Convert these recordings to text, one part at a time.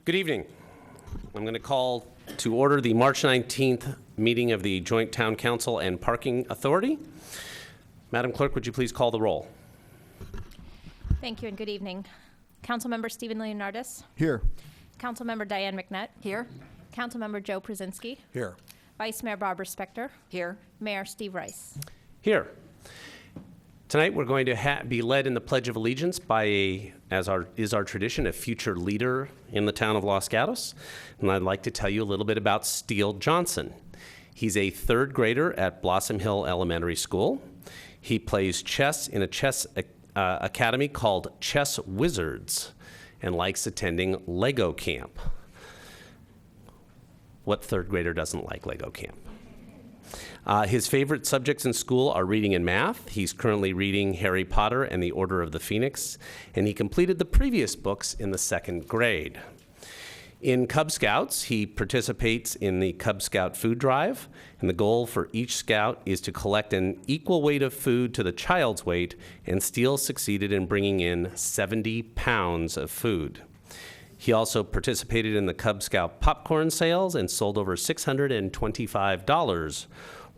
Good evening. I'm going to call to order the March 19th meeting of the Joint Town Council and Parking Authority. Madam Clerk, would you please call the roll? Thank you and good evening. Councilmember Stephen Leonardis. Here. Councilmember Diane McNutt. Here. Councilmember Joe Przinsky. Here. Vice Mayor Barbara Spector. Here. Mayor Steve Rice. Here. Tonight we're going to be led in the Pledge of Allegiance by, as is our tradition, a future leader in the town of Los Gatos. And I'd like to tell you a little bit about Steele Johnson. He's a third grader at Blossom Hill Elementary School. He plays chess in a chess academy called Chess Wizards and likes attending Lego camp. What third grader doesn't like Lego camp? His favorite subjects in school are reading and math. He's currently reading Harry Potter and the Order of the Phoenix, and he completed the previous books in the second grade. In Cub Scouts, he participates in the Cub Scout food drive, and the goal for each scout is to collect an equal weight of food to the child's weight, and Steele succeeded in bringing in 70 pounds of food. He also participated in the Cub Scout popcorn sales and sold over $625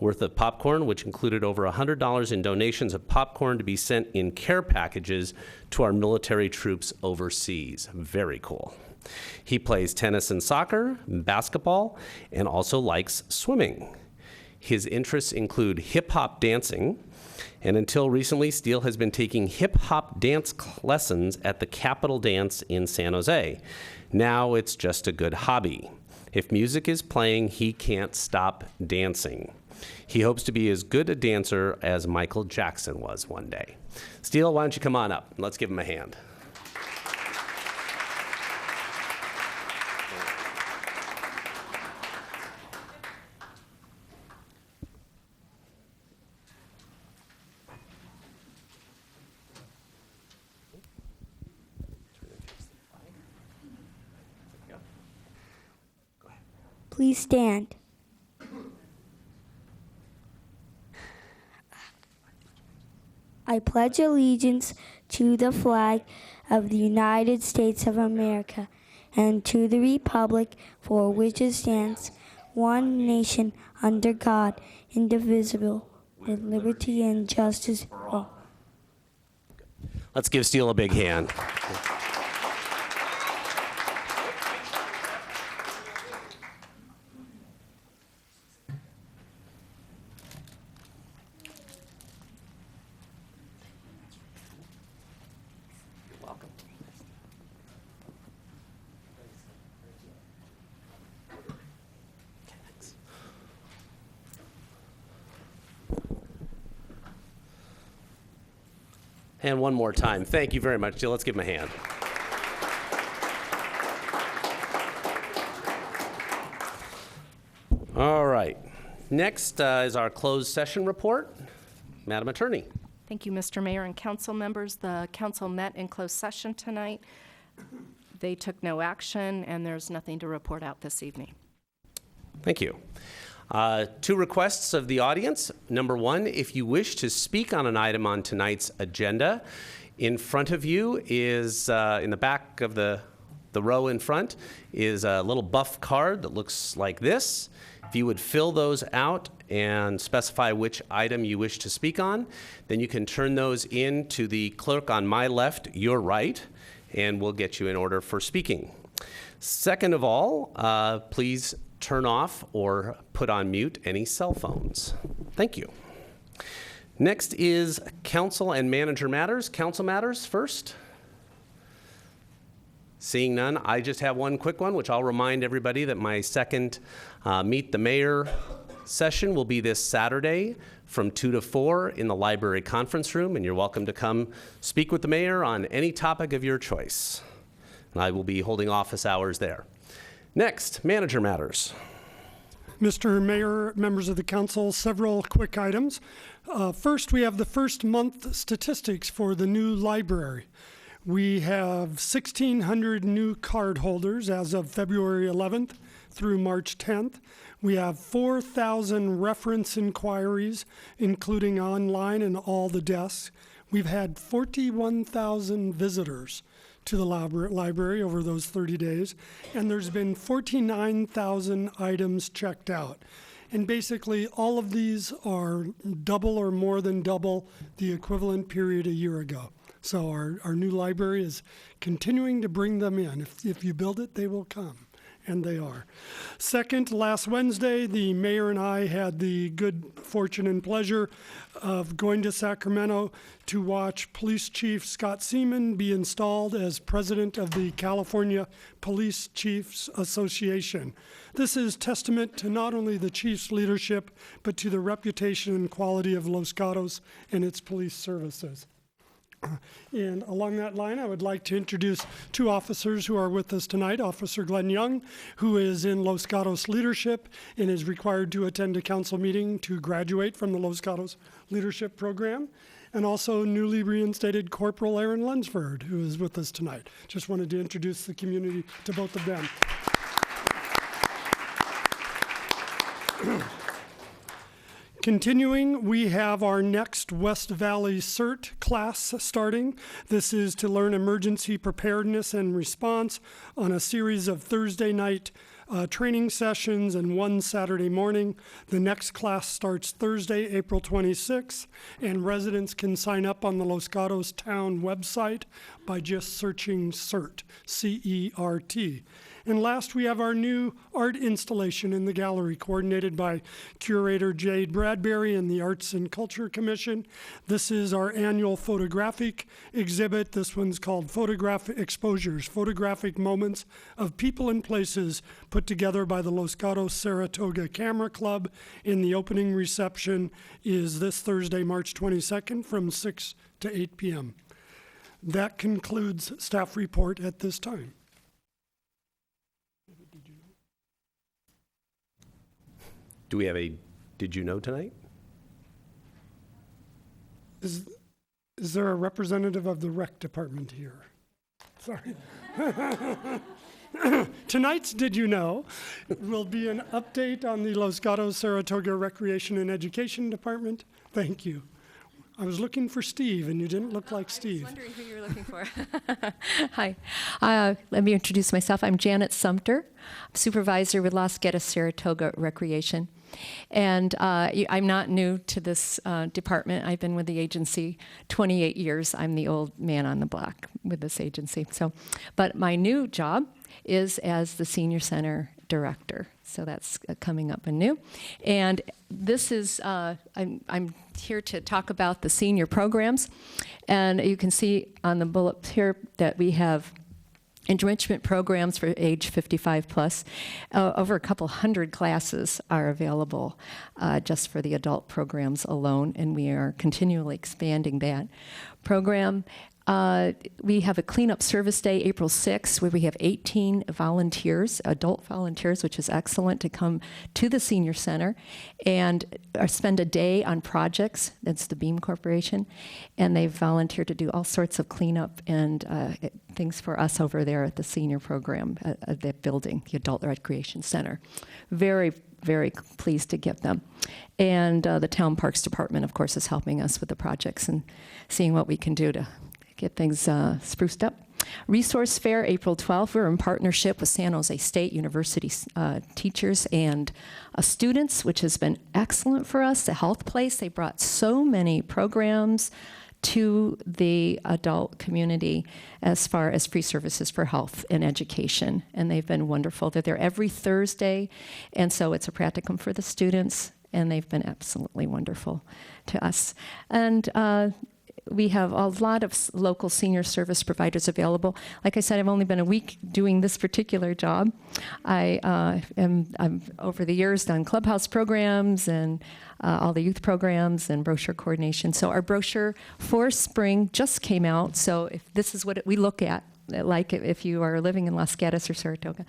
worth of popcorn, which included over $100 in donations of popcorn to be sent in care packages to our military troops overseas. Very cool. He plays tennis and soccer, basketball, and also likes swimming. His interests include hip-hop dancing, and until recently, Steele has been taking hip-hop dance lessons at the Capitol Dance in San Jose. Now it's just a good hobby. If music is playing, he can't stop dancing. He hopes to be as good a dancer as Michael Jackson was one day. Steele, why don't you come on up? Let's give him a hand. Please stand. I pledge allegiance to the flag of the United States of America and to the republic for which it stands, one nation under God, indivisible, with liberty and justice for all. Let's give Steele a big hand. And one more time. Thank you very much, Jill. Let's give him a hand. All right. Next is our closed session report. Madam Attorney. Thank you, Mr. Mayor and council members. The council met in closed session tonight. They took no action, and there's nothing to report out this evening. Thank you. Two requests of the audience. Number one, if you wish to speak on an item on tonight's agenda, in front of you is, in the back of the row in front, is a little buff card that looks like this. If you would fill those out and specify which item you wish to speak on, then you can turn those in to the clerk on my left, your right, and we'll get you in order for speaking. Second of all, please turn off or put on mute any cell phones. Thank you. Next is council and manager matters. Council matters first. Seeing none, I just have one quick one, which I'll remind everybody that my second Meet the Mayor session will be this Saturday from 2 to 4 in the library conference room, and you're welcome to come speak with the mayor on any topic of your choice. And I will be holding office hours there. Next, manager matters. Mr. Mayor, members of the council, several quick items. First, we have the first month statistics for the new library. We have 1,600 new card holders as of February 11th through March 10th. We have 4,000 reference inquiries, including online and all the desks. We've had 41,000 visitors to the library over those 30 days, and there's been 49,000 items checked out. And basically, all of these are double or more than double the equivalent period a year ago. So our new library is continuing to bring them in. If you build it, they will come. And they are. Second, last Wednesday, the mayor and I had the good fortune and pleasure of going to Sacramento to watch Police Chief Scott Seaman be installed as president of the California Police Chiefs Association. This is testament to not only the chief's leadership, but to the reputation and quality of Los Gatos and its police services. And along that line, I would like to introduce two officers who are with us tonight. Officer Glenn Young, who is in Los Gatos leadership and is required to attend a council meeting to graduate from the Los Gatos leadership program. And also newly reinstated Corporal Aaron Lunsford, who is with us tonight. Just wanted to introduce the community to both of them. Continuing, we have our next West Valley CERT class starting. This is to learn emergency preparedness and response on a series of Thursday night training sessions and one Saturday morning. The next class starts Thursday, April 26th, and residents can sign up on the Los Gatos Town website by just searching CERT, C-E-R-T. And last, we have our new art installation in the gallery, coordinated by curator Jade Bradbury and the Arts and Culture Commission. This is our annual photographic exhibit. This one's called Photographic Exposures, Photographic Moments of People and Places, put together by the Los Gatos Saratoga Camera Club. And the opening reception is this Thursday, March 22nd from 6 to 8 p.m. That concludes staff report at this time. Do we have a Did You Know tonight? Is there a representative of the rec department here? Sorry. Tonight's Did You Know will be an update on the Los Gatos Saratoga Recreation and Education Department. Thank you. I was looking for Steve, and you didn't look like Steve. I was wondering who you were looking for. Hi. Let me introduce myself. I'm Janet Sumter, supervisor with Los Gatos Saratoga Recreation. And I'm not new to this department. I've been with the agency 28 years. I'm the old man on the block with this agency. But my new job is as the senior center director. So that's coming up anew. And this is, I'm here to talk about the senior programs. And you can see on the bullet here that we have enrichment programs for age 55 plus. Over a couple hundred classes are available just for the adult programs alone, and we are continually expanding that program. We have a cleanup service day, April 6th, where we have 18 volunteers, adult volunteers, which is excellent, to come to the senior center and spend a day on projects. That's the Beam Corporation. And they've volunteered to do all sorts of cleanup and things for us over there at the senior program, at that building, the Adult Recreation Center. Very, very pleased to get them. And the Town Parks Department, of course, is helping us with the projects and seeing what we can do to get things spruced up. Resource Fair, April 12th. We're in partnership with San Jose State University teachers and students, which has been excellent for us. The Health Place, they brought so many programs to the adult community as far as free services for health and education, and they've been wonderful. They're there every Thursday, and so it's a practicum for the students, and they've been absolutely wonderful to us. And we have a lot of local senior service providers available. Like I said, I've only been a week doing this particular job. I'm over the years done clubhouse programs and all the youth programs and brochure coordination. So our brochure for spring just came out. So if this is what we look at, like if you are living in Los Gatos or Saratoga,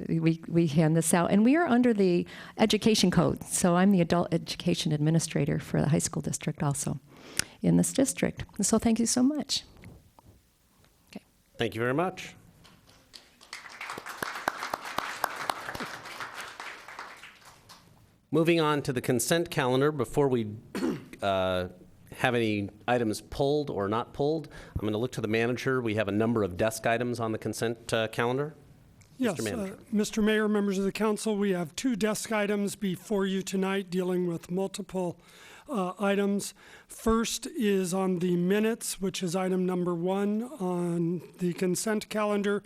we hand this out. And we are under the education code. So I'm the adult education administrator for the high school district also in this district. So thank you so much. Okay. Thank you very much. Moving on to the consent calendar, before we have any items pulled or not pulled. I'm going to look to the manager. We have a number of desk items on the consent calendar. Yes, Mr. Manager. Mr. Mayor, members of the council, we have 2 desk items before you tonight dealing with multiple items. First is on the minutes, which is item number 1 on the consent calendar.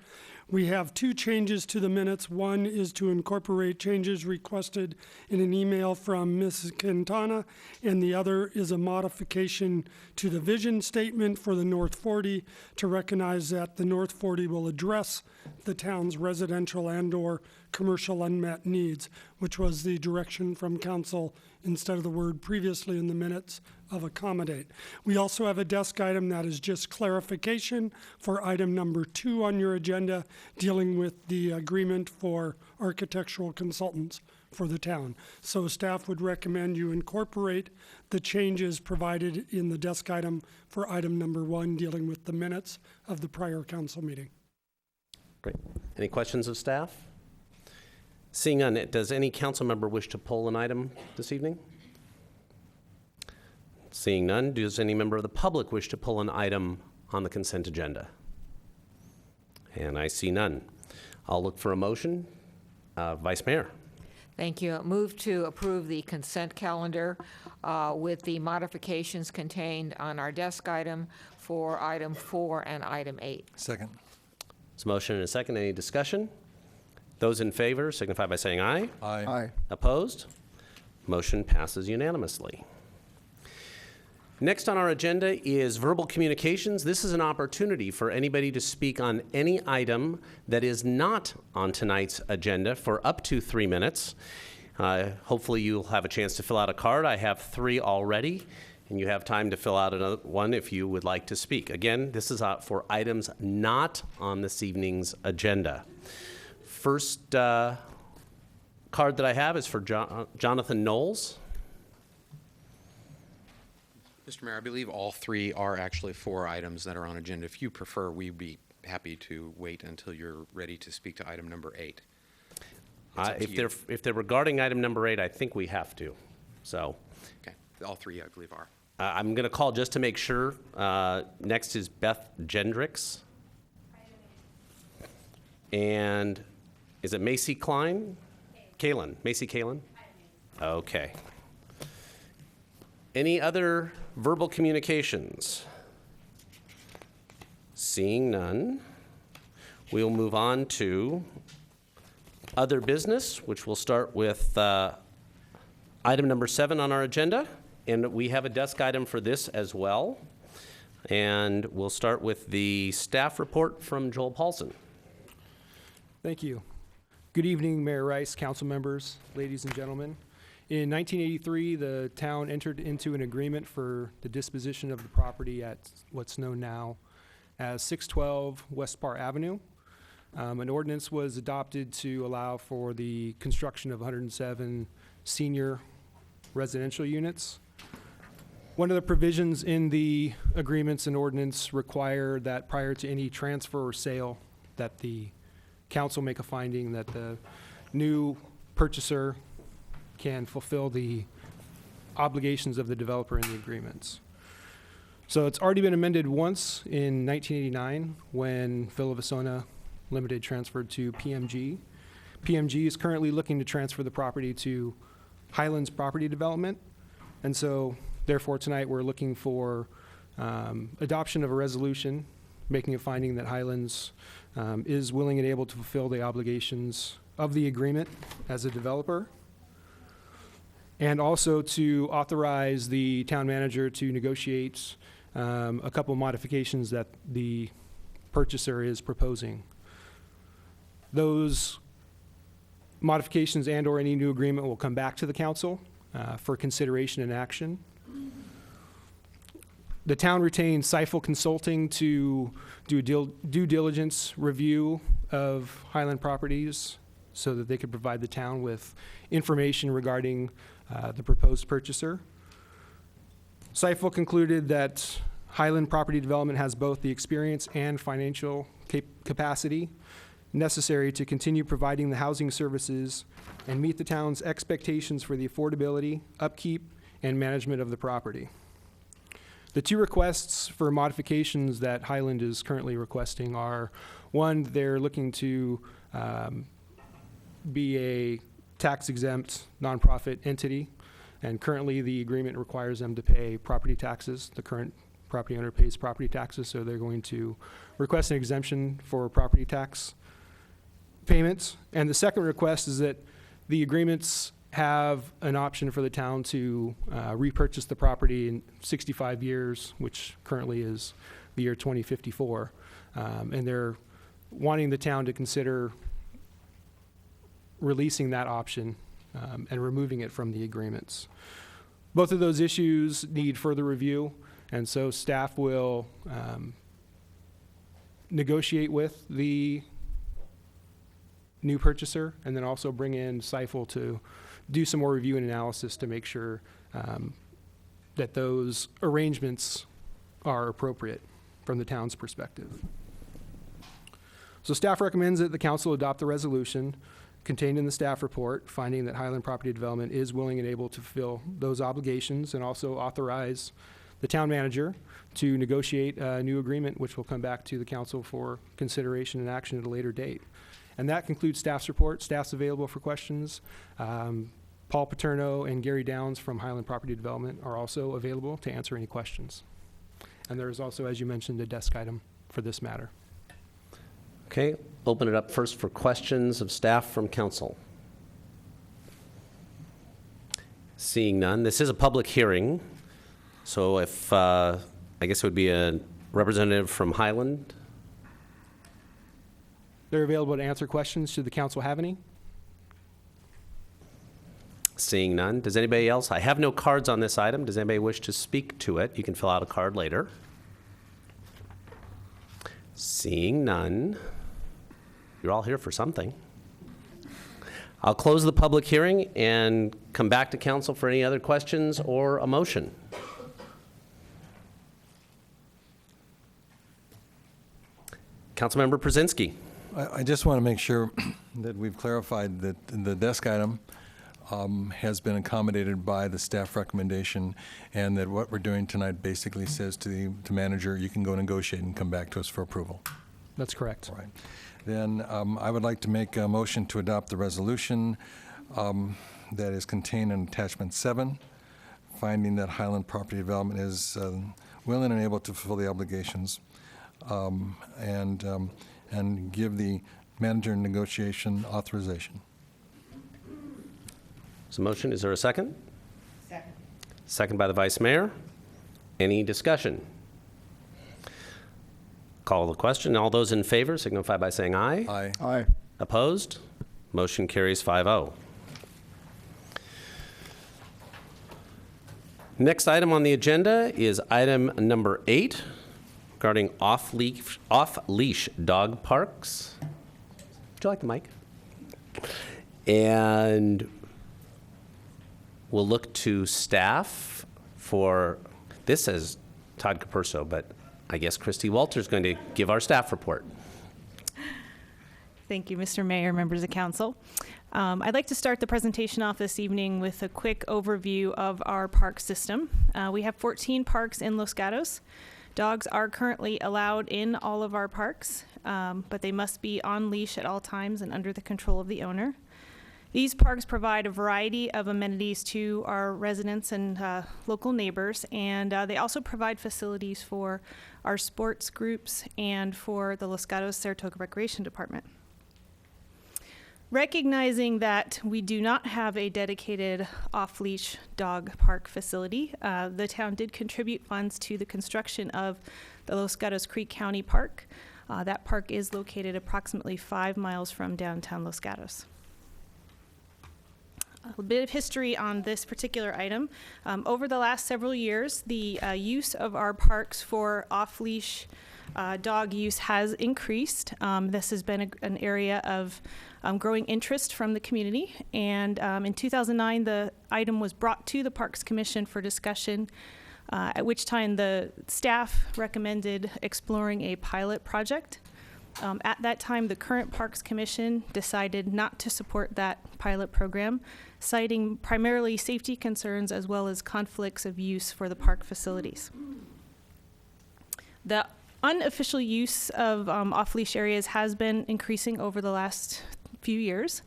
We have 2 changes to the minutes. One is to incorporate changes requested in an email from Mrs. Quintana, and the other is a modification to the vision statement for the North 40 to recognize that the North 40 will address the town's residential and/or commercial unmet needs, which was the direction from council instead of the word previously in the minutes of accommodate. We also have a desk item that is just clarification for item number 2 on your agenda, dealing with the agreement for architectural consultants for the town. So staff would recommend you incorporate the changes provided in the desk item for item number 1, dealing with the minutes of the prior council meeting. Great. Any questions of staff? Seeing none, does any council member wish to pull an item this evening? Seeing none, does any member of the public wish to pull an item on the consent agenda? And I see none. I'll look for a motion. Vice Mayor. Thank you. Move to approve the consent calendar with the modifications contained on our desk item for item 4 and item 8. Second. There's a motion and a second. Any discussion? Those in favor signify by saying aye. Aye. Opposed? Motion passes unanimously. Next on our agenda is verbal communications. This is an opportunity for anybody to speak on any item that is not on tonight's agenda for up to 3 minutes. Hopefully you'll have a chance to fill out a card. I have 3 already, and you have time to fill out another one if you would like to speak. Again, this is for items not on this evening's agenda. First card that I have is for Jonathan Knowles. Mr. Mayor, I believe all 3 are actually 4 items that are on agenda. If you prefer, we'd be happy to wait until you're ready to speak to item number 8. If they're regarding item number 8, I think we have to. So, Okay, all 3 I believe are. I'm going to call just to make sure. Next is Beth Gendricks. And is it Macy Klein? Kalen. Macy Kalen? Okay. Any other verbal communications? Seeing none, we'll move on to other business, which will start with item number 7 on our agenda. And we have a desk item for this as well. And we'll start with the staff report from Joel Paulson. Thank you. Good evening, Mayor Rice, council members, ladies and gentlemen. In 1983, the town entered into an agreement for the disposition of the property at what's known now as 612 West Parr Avenue. An ordinance was adopted to allow for the construction of 107 senior residential units. One of the provisions in the agreements and ordinance require that prior to any transfer or sale, that the council make a finding that the new purchaser can fulfill the obligations of the developer in the agreements. So it's already been amended once in 1989 when Villavasona Limited transferred to PMG. PMG is currently looking to transfer the property to Highlands Property Development. And so therefore tonight we're looking for adoption of a resolution making a finding that Highlands is willing and able to fulfill the obligations of the agreement as a developer, and also to authorize the town manager to negotiate a couple modifications that the purchaser is proposing. Those modifications and or any new agreement will come back to the council for consideration and action. The town retained Seifel Consulting to do a due diligence review of Highland Properties so that they could provide the town with information regarding the proposed purchaser. Seifel concluded that Highland Property Development has both the experience and financial capacity necessary to continue providing the housing services and meet the town's expectations for the affordability, upkeep, and management of the property. The two requests for modifications that Highland is currently requesting are, one, they're looking to be a tax-exempt nonprofit entity, and currently the agreement requires them to pay property taxes. The current property owner pays property taxes, so they're going to request an exemption for property tax payments. And the second request is that the agreements have an option for the town to repurchase the property in 65 years, which currently is the year 2054. And they're wanting the town to consider releasing that option and removing it from the agreements. Both of those issues need further review, and so staff will negotiate with the new purchaser and then also bring in Seifel to do some more review and analysis to make sure that those arrangements are appropriate from the town's perspective. So staff recommends that the council adopt the resolution contained in the staff report, finding that Highland Property Development is willing and able to fulfill those obligations, and also authorize the town manager to negotiate a new agreement, which will come back to the council for consideration and action at a later date. And that concludes staff's report. Staff's available for questions. Paul Paterno and Gary Downs from Highland Property Development are also available to answer any questions. And there is also, as you mentioned, a desk item for this matter. Okay, open it up first for questions of staff from council. Seeing none, this is a public hearing, so if, I guess it would be a representative from Highland. They're available to answer questions. Should the council have any? Seeing none, does anybody else? I have no cards on this item. Does anybody wish to speak to it? You can fill out a card later. Seeing none, you're all here for something. I'll close the public hearing and come back to council for any other questions or a motion. Councilmember Przinski. I just want to make sure that we've clarified that the desk item has been accommodated by the staff recommendation, and that what we're doing tonight basically says to the manager, you can go negotiate and come back to us for approval. That's correct. All right. Then I would like to make a motion to adopt the resolution that is contained in attachment 7, finding that Highland Property Development is willing and able to fulfill the obligations, and give the manager negotiation authorization. So motion, is there a second? Second. Second by the Vice Mayor. Any discussion? Call the question. All those in favor signify by saying aye. Aye. Aye. Opposed? Motion carries 5-0. Next item on the agenda is item number 8, regarding off-leash dog parks. Would you like the mic? And we'll look to staff for, this as Todd Capurso, but I guess Christy Walter's going to give our staff report. Thank you, Mr. Mayor, members of council. I'd like to start the presentation off this evening with a quick overview of our park system. We have 14 parks in Los Gatos. Dogs are currently allowed in all of our parks, but they must be on leash at all times and under the control of the owner. These parks provide a variety of amenities to our residents and local neighbors, and they also provide facilities for our sports groups and for the Los Gatos Saratoga Recreation Department. Recognizing that we do not have a dedicated off-leash dog park facility, the town did contribute funds to the construction of the Los Gatos Creek County Park. That park is located approximately 5 miles from downtown Los Gatos. A bit of history on this particular item. Over the last several years, the use of our parks for off-leash dog use has increased. This has been an area of growing interest from the community, and in 2009 the item was brought to the Parks Commission for discussion, at which time the staff recommended exploring a pilot project. At that time, the current Parks Commission decided not to support that pilot program, citing primarily safety concerns as well as conflicts of use for the park facilities. The unofficial use of off-leash areas has been increasing over the last few years.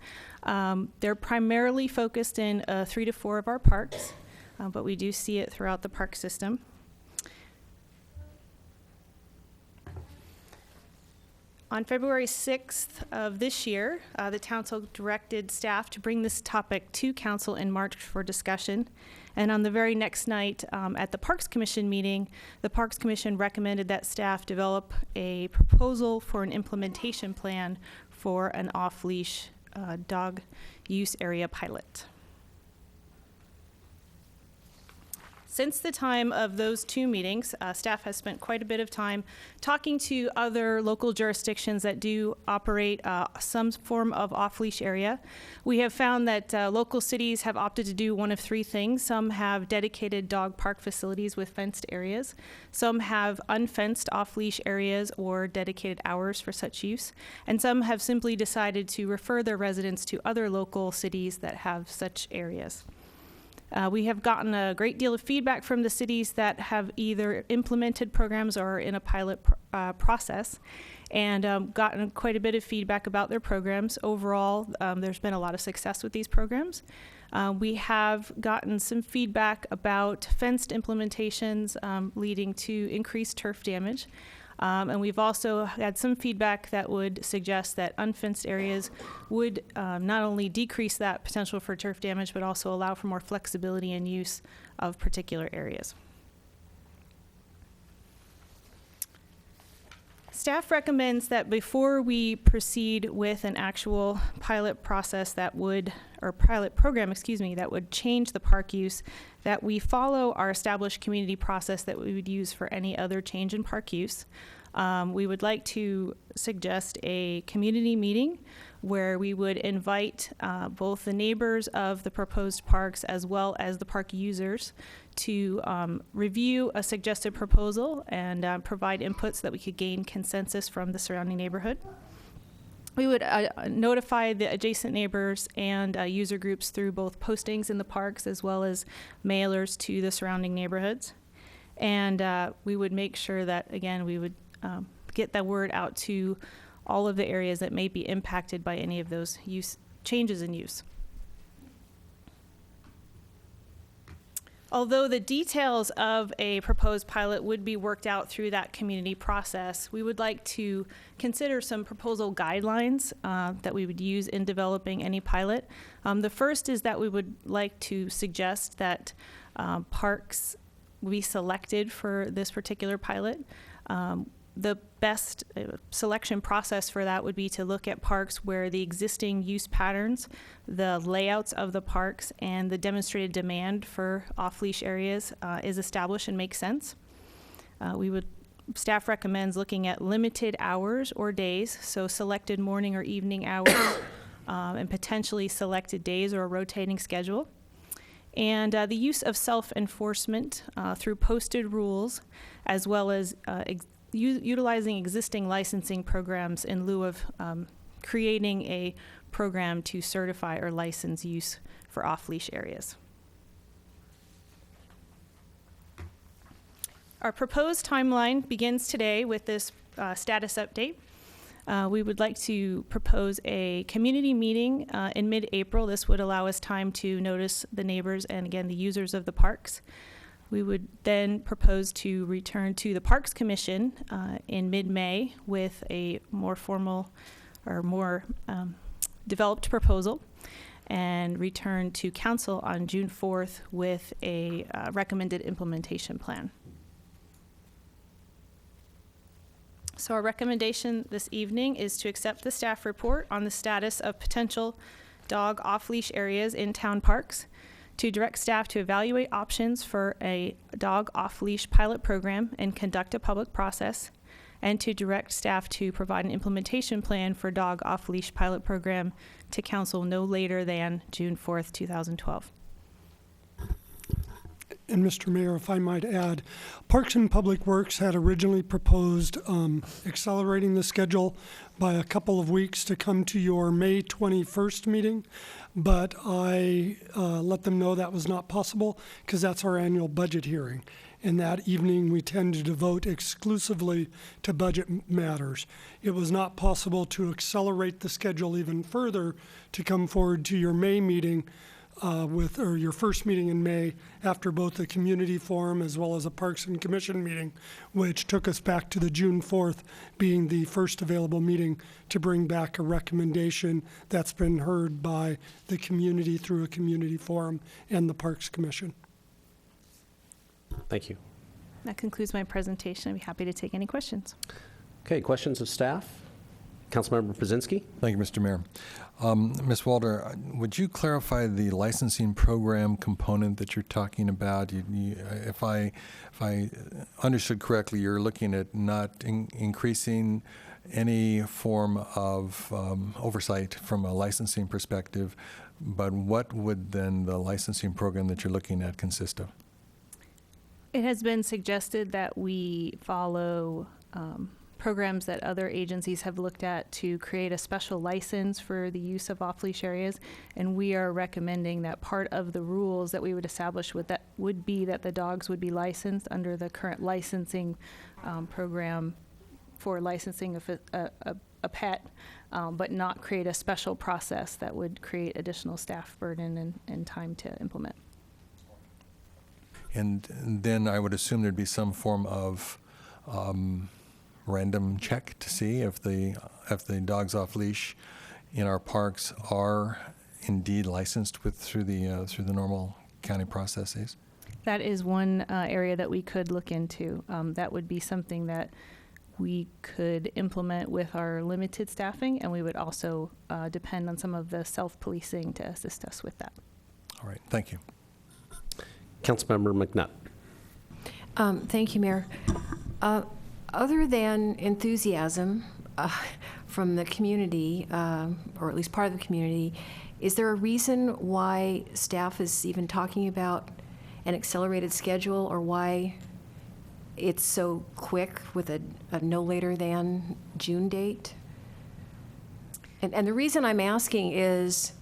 They're primarily focused in 3 to 4 of our parks, but we do see it throughout the park system. On February 6th of this year, the council directed staff to bring this topic to council in March for discussion. And on the very next night at the Parks Commission meeting, the Parks Commission recommended that staff develop a proposal for an implementation plan for an off-leash dog use area pilot. Since the time of those 2 meetings, staff has spent quite a bit of time talking to other local jurisdictions that do operate some form of off-leash area. We have found that local cities have opted to do one of 3 things. Some have dedicated dog park facilities with fenced areas. Some have unfenced off-leash areas or dedicated hours for such use. And some have simply decided to refer their residents to other local cities that have such areas. We have gotten a great deal of feedback from the cities that have either implemented programs or are in a pilot process, and gotten quite a bit of feedback about their programs. Overall, there's been a lot of success with these programs. We have gotten some feedback about fenced implementations leading to increased turf damage. And we've also had some feedback that would suggest that unfenced areas would not only decrease that potential for turf damage, but also allow for more flexibility in use of particular areas. Staff recommends that before we proceed with an actual pilot process that would, or pilot program, that would change the park use, that we follow our established community process that we would use for any other change in park use. We would like to suggest a community meeting where we would invite both the neighbors of the proposed parks as well as the park users to review a suggested proposal and provide inputs so that we could gain consensus from the surrounding neighborhood. We would notify the adjacent neighbors and user groups through both postings in the parks as well as mailers to the surrounding neighborhoods. And we would make sure that, again, we would get that word out to all of the areas that may be impacted by any of those changes in use. Although the details of a proposed pilot would be worked out through that community process, we would like to consider some proposal guidelines that we would use in developing any pilot. The first is that we would like to suggest that parks be selected for this particular pilot. The best selection process for that would be to look at parks where the existing use patterns, the layouts of the parks, and the demonstrated demand for off-leash areas is established and makes sense. Staff recommends looking at limited hours or days, so selected morning or evening hours, and potentially selected days or a rotating schedule. And the use of self-enforcement through posted rules, as well as utilizing existing licensing programs in lieu of creating a program to certify or license use for off-leash areas. Our proposed timeline begins today with this status update. We would like to propose a community meeting in mid-April. This would allow us time to notice the neighbors and, again, the users of the parks. We would then propose to return to the Parks Commission in mid-May with a more formal or more developed proposal, and return to Council on June 4th with a recommended implementation plan. So our recommendation this evening is to accept the staff report on the status of potential dog off-leash areas in town parks, to direct staff to evaluate options for a dog off-leash pilot program and conduct a public process, and to direct staff to provide an implementation plan for dog off-leash pilot program to council no later than June 4th, 2012. And Mr. Mayor, if I might add, Parks and Public Works had originally proposed accelerating the schedule by a couple of weeks to come to your May 21st meeting, but I let them know that was not possible because that's our annual budget hearing. and that evening we tend to devote exclusively to budget matters. It was not possible to accelerate the schedule even further to come forward to your May meeting or your first meeting in May after both the community forum as well as a Parks and Commission meeting, which took us back to the June 4th being the first available meeting to bring back a recommendation that's been heard by the community through a community forum and the Parks Commission. Thank you. That concludes my presentation. I'd be happy to take any questions. Okay, questions of staff? Councilmember Brzezinski? Thank you, Mr. Mayor. Ms. Walter, would you clarify the licensing program component that you're talking about? If I understood correctly, you're looking at not increasing any form of oversight from a licensing perspective, but what would then the licensing program that you're looking at consist of? It has been suggested that we follow programs that other agencies have looked at to create a special license for the use of off-leash areas, and we are recommending that part of the rules that we would establish would be that the dogs would be licensed under the current licensing program for licensing a pet, but not create a special process that would create additional staff burden and time to implement. And then I would assume there'd be some form of random check to see if the dogs off leash in our parks are indeed licensed through the normal county processes. That is one area that we could look into. That would be something that we could implement with our limited staffing, and we would also depend on some of the self-policing to assist us with that. All right, thank you. Councilmember McNutt. Thank you, Mayor. Other than enthusiasm from the community, or at least part of the community, is there a reason why staff is even talking about an accelerated schedule, or why it's so quick with a no later than June date? And the reason I'm asking is,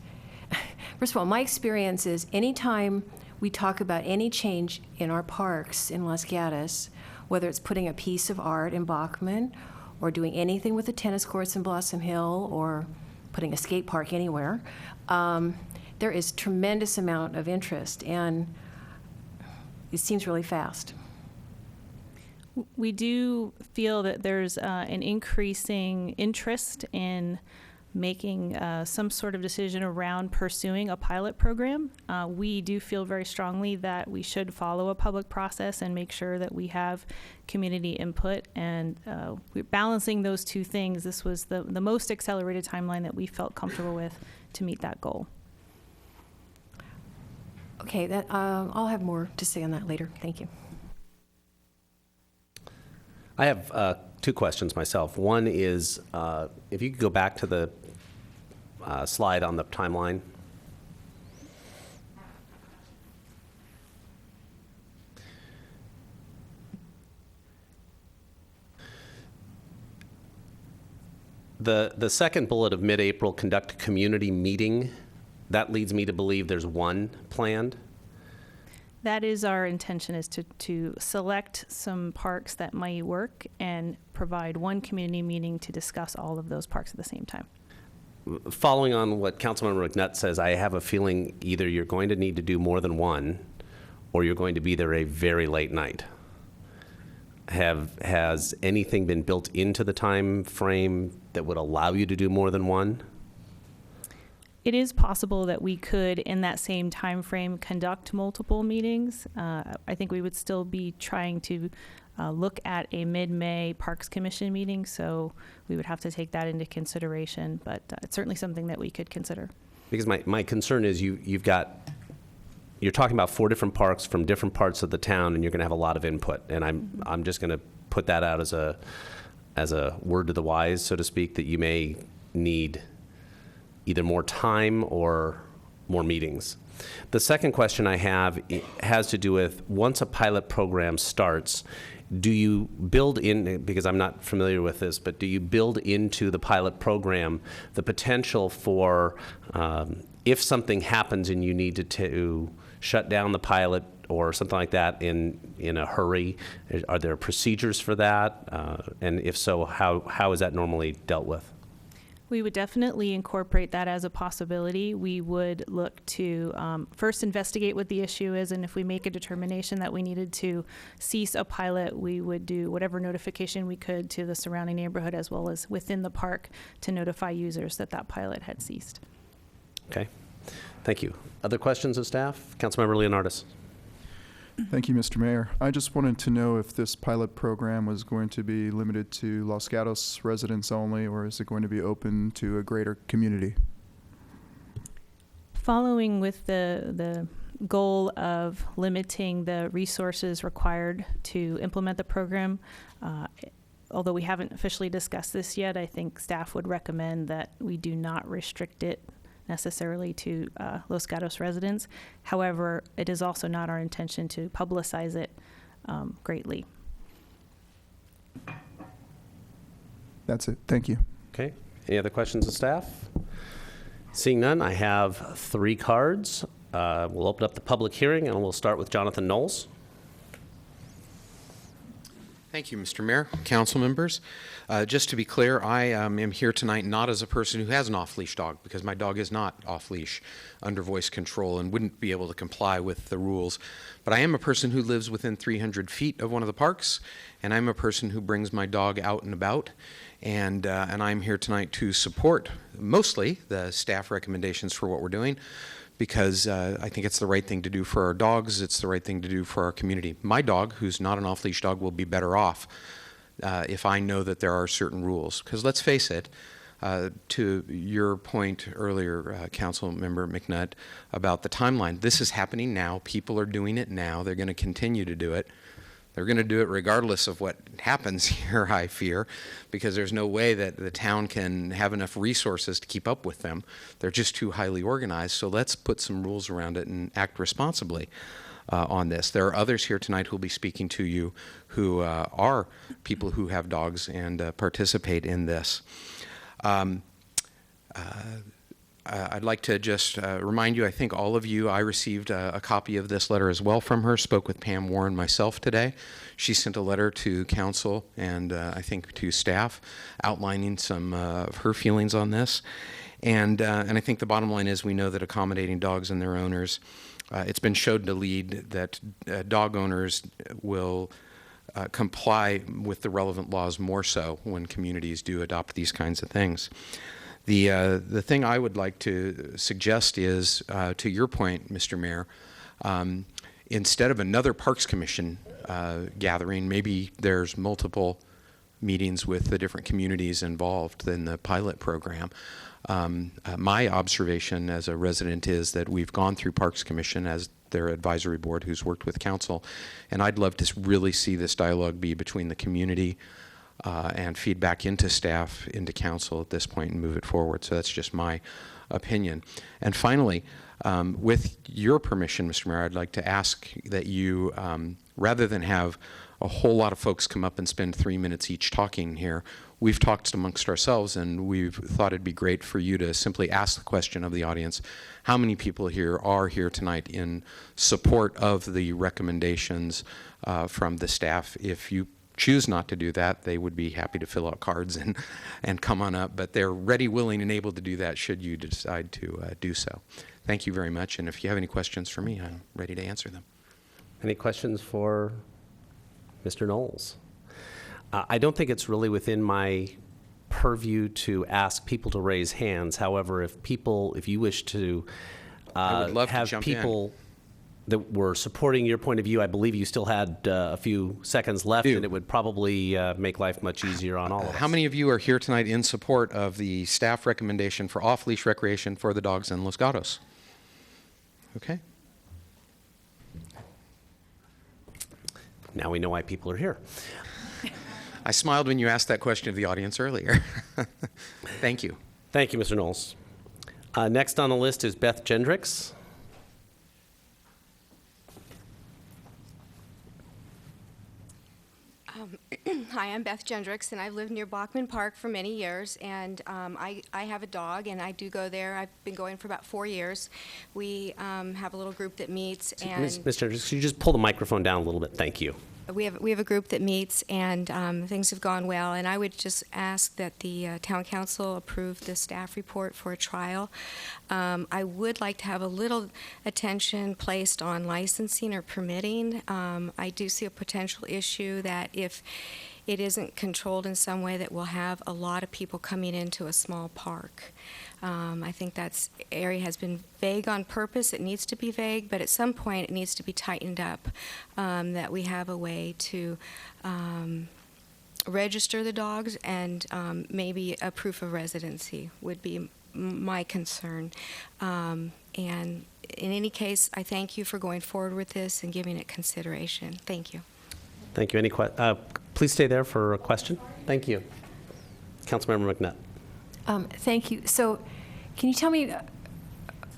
first of all, my experience is anytime we talk about any change in our parks in Los Gatos, whether it's putting a piece of art in Bachman or doing anything with the tennis courts in Blossom Hill or putting a skate park anywhere, there is tremendous amount of interest, and it seems really fast. We do feel that there's an increasing interest in making some sort of decision around pursuing a pilot program. We do feel very strongly that we should follow a public process and make sure that we have community input, and we're balancing those two things. This was the most accelerated timeline that we felt comfortable with to meet that goal. Okay, I'll have more to say on that later. Thank you. I have two questions myself. One is, if you could go back to the slide on the timeline. The second bullet of mid-April, conduct a community meeting, that leads me to believe there's one planned. That is our intention, is to select some parks that might work and provide one community meeting to discuss all of those parks at the same time. Following on what Councilmember McNutt says, I have a feeling either you're going to need to do more than one, or you're going to be there a very late night. Has anything been built into the time frame that would allow you to do more than one? It is possible that we could, in that same time frame, conduct multiple meetings. I think we would still be trying to look at a mid-May Parks Commission meeting, so we would have to take that into consideration, but it's certainly something that we could consider. Because my concern is you're talking about 4 different parks from different parts of the town, and you're going to have a lot of input, and I'm just going to put that out as a word to the wise, so to speak, that you may need either more time or more meetings. The second question I have has to do with, once a pilot program starts, do you build in, because I'm not familiar with this, but do you build into the pilot program the potential for, if something happens and you need to shut down the pilot or something like that in a hurry? Are there procedures for that? And if so, how is that normally dealt with? We would definitely incorporate that as a possibility. We would look to first investigate what the issue is, and if we make a determination that we needed to cease a pilot, we would do whatever notification we could to the surrounding neighborhood as well as within the park to notify users that that pilot had ceased. Okay, thank you. Other questions of staff? Councilmember Leonardis. Thank you, Mr. Mayor. I just wanted to know if this pilot program was going to be limited to Los Gatos residents only, or is it going to be open to a greater community? Following with the goal of limiting the resources required to implement the program, although we haven't officially discussed this yet, I think staff would recommend that we do not restrict it necessarily to Los Gatos residents. However, it is also not our intention to publicize it greatly. That's it. Thank you. Okay. Any other questions of staff? Seeing none, I have 3 cards. We'll open up the public hearing, and we'll start with Jonathan Knowles. Thank you, Mr. Mayor, council members. Just to be clear, I am here tonight not as a person who has an off-leash dog, because my dog is not off-leash under voice control and wouldn't be able to comply with the rules. But I am a person who lives within 300 feet of one of the parks, and I'm a person who brings my dog out and about. And I'm here tonight to support mostly the staff recommendations for what we're doing, because I think it's the right thing to do for our dogs. It's the right thing to do for our community. My dog, who's not an off-leash dog, will be better off if I know that there are certain rules. Because let's face it, to your point earlier, Council Member McNutt, about the timeline, this is happening now. People are doing it now. They're going to continue to do it. They're going to do it regardless of what happens here, I fear, because there's no way that the town can have enough resources to keep up with them. They're just too highly organized. So let's put some rules around it and act responsibly on this. There are others here tonight who will be speaking to you who are people who have dogs and participate in this. I'd like to just remind you, I think all of you, I received a copy of this letter as well from her, spoke with Pam Warren myself today. She sent a letter to council and I think to staff outlining some of her feelings on this. And I think the bottom line is we know that accommodating dogs and their owners, it's been shown to lead that dog owners will comply with the relevant laws more so when communities do adopt these kinds of things. The thing I would like to suggest is, to your point, Mr. Mayor, instead of another Parks Commission gathering, maybe there's multiple meetings with the different communities involved in the pilot program. My observation as a resident is that we've gone through Parks Commission as their advisory board who's worked with council, and I'd love to really see this dialogue be between the community and feedback into staff, into council at this point, and move it forward. So that's just my opinion. And finally, with your permission, Mr. Mayor, I'd like to ask that you, rather than have a whole lot of folks come up and spend 3 minutes each talking here, we've talked amongst ourselves, and we've thought it'd be great for you to simply ask the question of the audience, how many people here are here tonight in support of the recommendations from the staff? If you choose not to do that, they would be happy to fill out cards and come on up, but they're ready, willing, and able to do that should you decide to do so. Thank you very much, and if you have any questions for me, I'm ready to answer them. Any questions for Mr. Knowles? I don't think it's really within my purview to ask people to raise hands. However, if you wish to I would love have to jump people that were supporting your point of view, I believe you still had a few seconds left, and it would probably make life much easier on all of us. How many of you are here tonight in support of the staff recommendation for off-leash recreation for the dogs in Los Gatos? Okay. Now we know why people are here. I smiled when you asked that question of the audience earlier. Thank you. Thank you, Mr. Knowles. Next on the list is Beth Gendricks. Hi, I'm Beth Gendricks, and I've lived near Bachman Park for many years, and I have a dog, and I do go there. I've been going for about 4 years. We have a little group that meets, and Ms. Gendricks, could you just pull the microphone down a little bit? Thank you. we have a group that meets, and things have gone well. And I would just ask that the town council approve the staff report for a trial. I would like to have a little attention placed on licensing or permitting. I do see a potential issue that if it isn't controlled in some way, that we'll have a lot of people coming into a small park. I think that area has been vague on purpose. It needs to be vague, but at some point it needs to be tightened up, that we have a way to register the dogs, and maybe a proof of residency would be my concern. And in any case, I thank you for going forward with this and giving it consideration. Thank you. Thank you. Please stay there for a question. Thank you. Councilmember McNutt. Thank you. So can you tell me,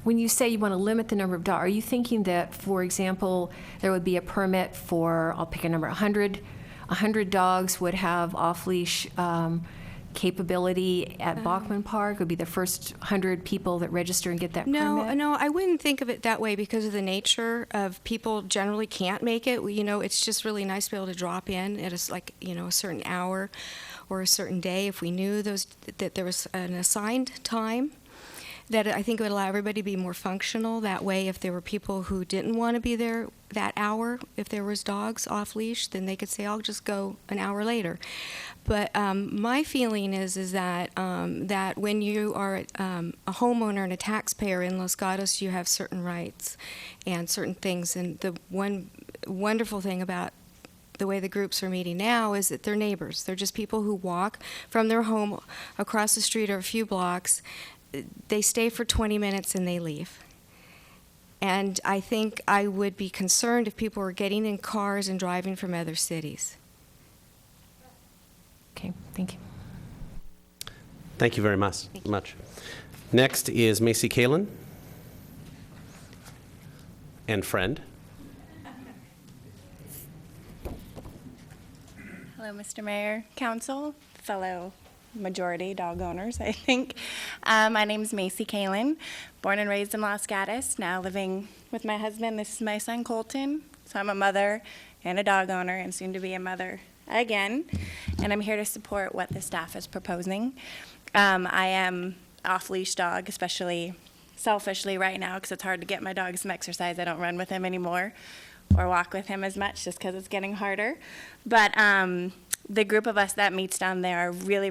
when you say you want to limit the number of dogs, are you thinking that, for example, there would be a permit for, I'll pick a number, 100 dogs would have off-leash capability at Bachman Park? Would be the first 100 people that register and get that permit? No, I wouldn't think of it that way because of the nature of people generally can't make it. It's just really nice to be able to drop in at a certain hour or a certain day. If we knew that there was an assigned time, that I think it would allow everybody to be more functional. That way, if there were people who didn't want to be there that hour, if there was dogs off leash, then they could say, I'll just go an hour later. But my feeling is that that when you are a homeowner and a taxpayer in Los Gatos, you have certain rights and certain things. And the one wonderful thing about the way the groups are meeting now is that they're neighbors. They're just people who walk from their home across the street or a few blocks. They stay for 20 minutes and they leave. And I think I would be concerned if people were getting in cars and driving from other cities. Okay, thank you. Thank you very much. Next is Macy Kalin and friend. Hello, Mr. Mayor, Council, fellow majority dog owners, I think. My name is Macy Kalin, born and raised in Los Gatos, now living with my husband. This is my son, Colton. So I'm a mother and a dog owner and soon to be a mother again. And I'm here to support what the staff is proposing. I am off-leash dog, especially selfishly right now because it's hard to get my dog some exercise. I don't run with him anymore or walk with him as much just because it's getting harder. But the group of us that meets down there are really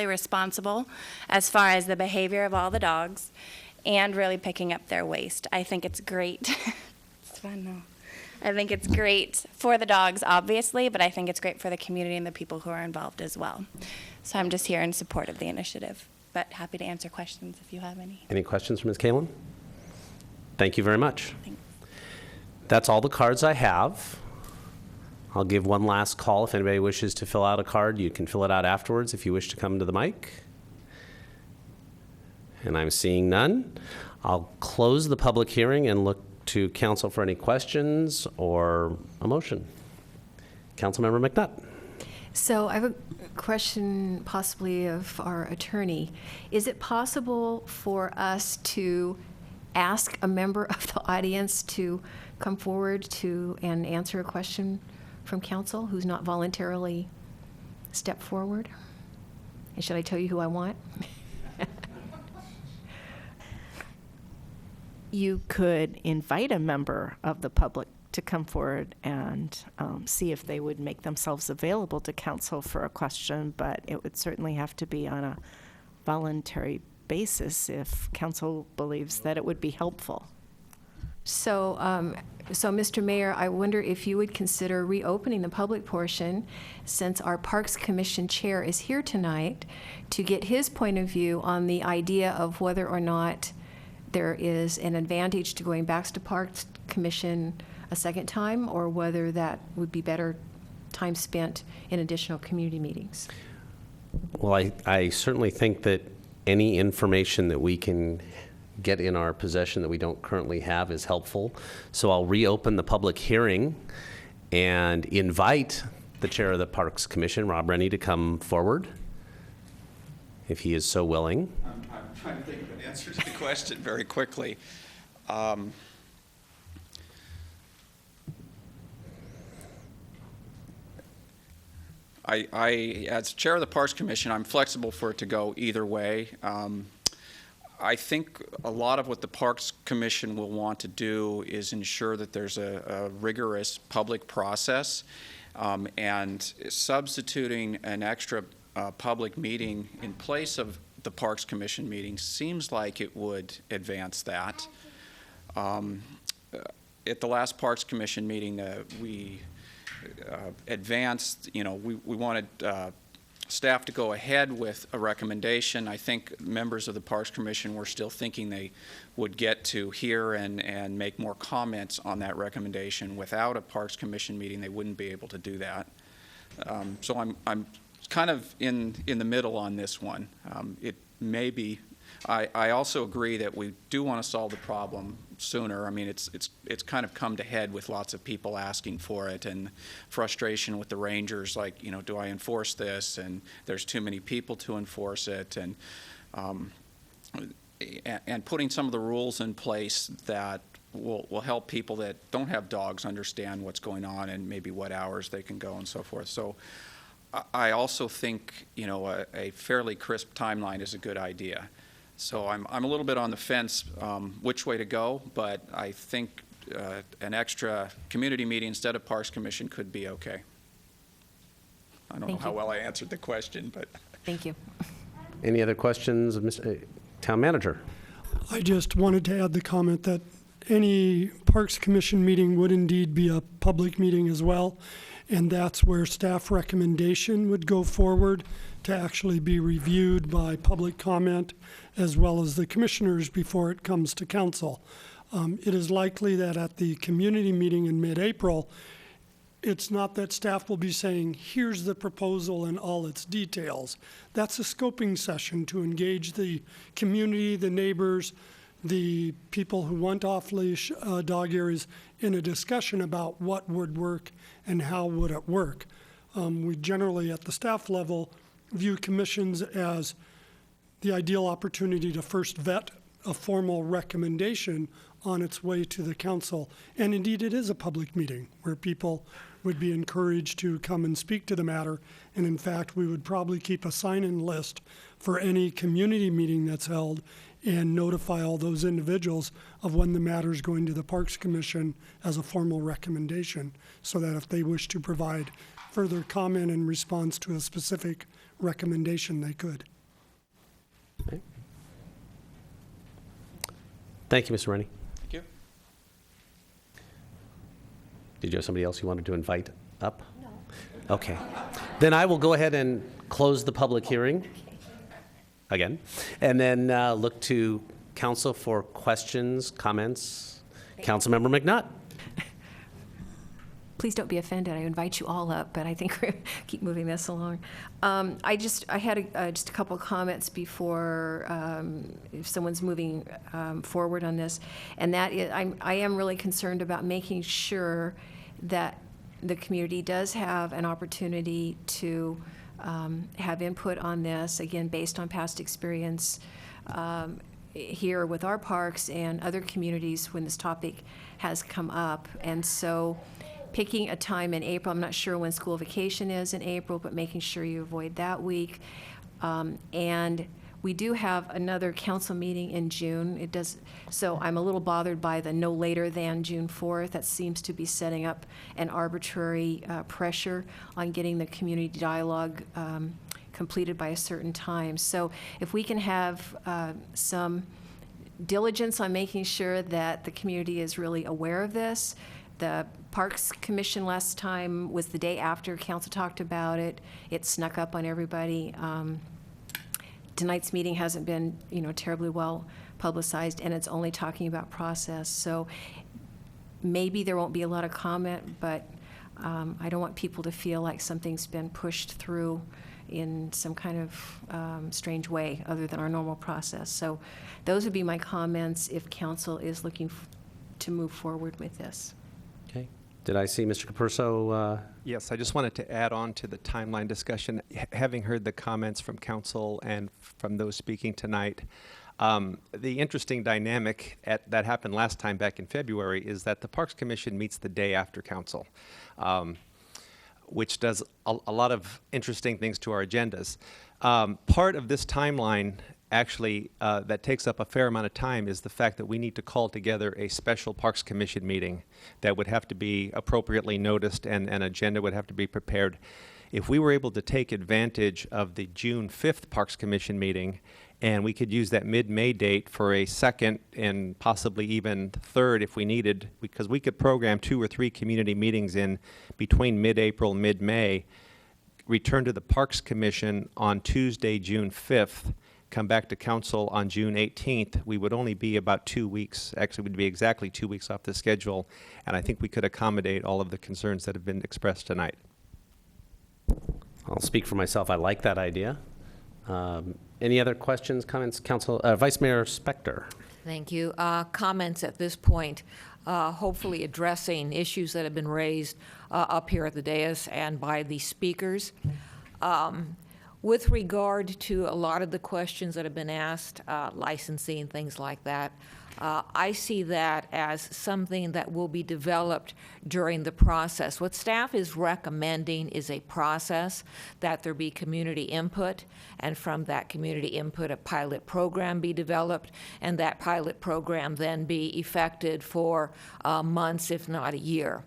responsible as far as the behavior of all the dogs and really picking up their waste. I think it's great. It's fun though. I think it's great for the dogs, obviously, but I think it's great for the community and the people who are involved as well. So I'm just here in support of the initiative, but happy to answer questions if you have any. Any questions from Ms. Kalin? Thank you very much. Thanks. That's all the cards I have. I'll give one last call. If anybody wishes to fill out a card, you can fill it out afterwards if you wish to come to the mic. And I'm seeing none. I'll close the public hearing and look to council for any questions or a motion. Councilmember McNutt. So I have a question possibly of our attorney. Is it possible for us to ask a member of the audience to come forward to and answer a question from council who's not voluntarily stepped forward? And should I tell you who I want? You could invite a member of the public to come forward and see if they would make themselves available to council for a question, but it would certainly have to be on a voluntary basis if council believes that it would be helpful. So, Mr. Mayor, I wonder if you would consider reopening the public portion, since our Parks Commission chair is here tonight, to get his point of view on the idea of whether or not there is an advantage to going back to Parks Commission a second time, or whether that would be better time spent in additional community meetings. Well, I certainly think that any information that we can get in our possession that we don't currently have is helpful. So I'll reopen the public hearing and invite the chair of the Parks Commission, Rob Rennie, to come forward, if he is so willing. I'm trying to think of an answer to the question very quickly. As chair of the Parks Commission, I'm flexible for it to go either way. I think a lot of what the Parks Commission will want to do is ensure that there's a rigorous public process, and substituting an extra public meeting in place of the Parks Commission meeting seems like it would advance that. At the last Parks Commission meeting, we advanced, we wanted staff to go ahead with a recommendation. I think members of the Parks Commission were still thinking they would get to hear and make more comments on that recommendation. Without a Parks Commission meeting, they wouldn't be able to do that. So I'm kind of in the middle on this one. It may be. I also agree that we do want to solve the problem sooner. I mean, it's kind of come to head with lots of people asking for it, and frustration with the rangers, like, do I enforce this? And there's too many people to enforce it, and putting some of the rules in place that will help people that don't have dogs understand what's going on and maybe what hours they can go and so forth. So I also think, a fairly crisp timeline is a good idea. So I'm a little bit on the fence which way to go, but I think an extra community meeting instead of Parks Commission could be okay. I don't know how well I answered the question, but. Thank you. Any other questions of Mr. Town Manager? I just wanted to add the comment that any Parks Commission meeting would indeed be a public meeting as well, and that's where staff recommendation would go forward to actually be reviewed by public comment as well as the commissioners before it comes to council. It is likely that at the community meeting in mid-April, it's not that staff will be saying, here's the proposal and all its details. That's a scoping session to engage the community, the neighbors, the people who want off-leash dog areas in a discussion about what would work and how would it work. We generally, at the staff level, view commissions as the ideal opportunity to first vet a formal recommendation on its way to the council. And indeed, it is a public meeting where people would be encouraged to come and speak to the matter. And in fact, we would probably keep a sign-in list for any community meeting that's held and notify all those individuals of when the matter is going to the Parks Commission as a formal recommendation, so that if they wish to provide further comment in response to a specific recommendation, they could. Okay. Thank you, Mr. Rennie. Thank you. Did you have somebody else you wanted to invite up? No. Okay. Then I will go ahead and close the public hearing again, and then look to council for questions, comments. Councilmember McNutt. Please don't be offended. I invite you all up, but I think we're keep moving this along. I had just a couple of comments before if someone's moving forward on this, and that is, I am really concerned about making sure that the community does have an opportunity to have input on this, again, based on past experience here with our parks and other communities when this topic has come up. And so picking a time in April, I'm not sure when school vacation is in April, but making sure you avoid that week. And we do have another council meeting in June. So I'm a little bothered by the no later than June 4th. That seems to be setting up an arbitrary pressure on getting the community dialogue completed by a certain time. So if we can have some diligence on making sure that the community is really aware of this. The Parks Commission last time was the day after council talked about it. It snuck up on everybody. Tonight's meeting hasn't been, terribly well publicized, and it's only talking about process. So maybe there won't be a lot of comment, but I don't want people to feel like something's been pushed through in some kind of strange way other than our normal process. So those would be my comments if council is looking to move forward with this. Okay. Did I see Mr. Capurso? Yes, I just wanted to add on to the timeline discussion. Having heard the comments from council and from those speaking tonight, the interesting dynamic that happened last time back in February is that the Parks Commission meets the day after council, which does a lot of interesting things to our agendas. Part of this timeline actually that takes up a fair amount of time is the fact that we need to call together a special Parks Commission meeting that would have to be appropriately noticed, and an agenda would have to be prepared. If we were able to take advantage of the June 5th Parks Commission meeting, and we could use that mid-May date for a second and possibly even third if we needed, because we could program 2 or 3 community meetings in between mid-April and mid-May, return to the Parks Commission on Tuesday, June 5th, come back to council on June 18th, we would only be about 2 weeks, actually would be exactly 2 weeks off the schedule, and I think we could accommodate all of the concerns that have been expressed tonight. I'll speak for myself. I like that idea. Any other questions, comments? Council, Vice Mayor Spector. Thank you. Comments at this point, hopefully addressing issues that have been raised up here at the dais and by the speakers. With regard to a lot of the questions that have been asked, licensing, things like that, I see that as something that will be developed during the process. What staff is recommending is a process that there be community input, and from that community input, a pilot program be developed, and that pilot program then be effected for months, if not a year.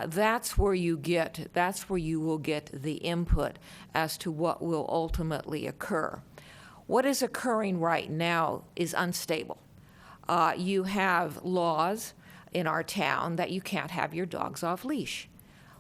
That's where you will get the input as to what will ultimately occur. What is occurring right now is unstable. You have laws in our town that you can't have your dogs off leash.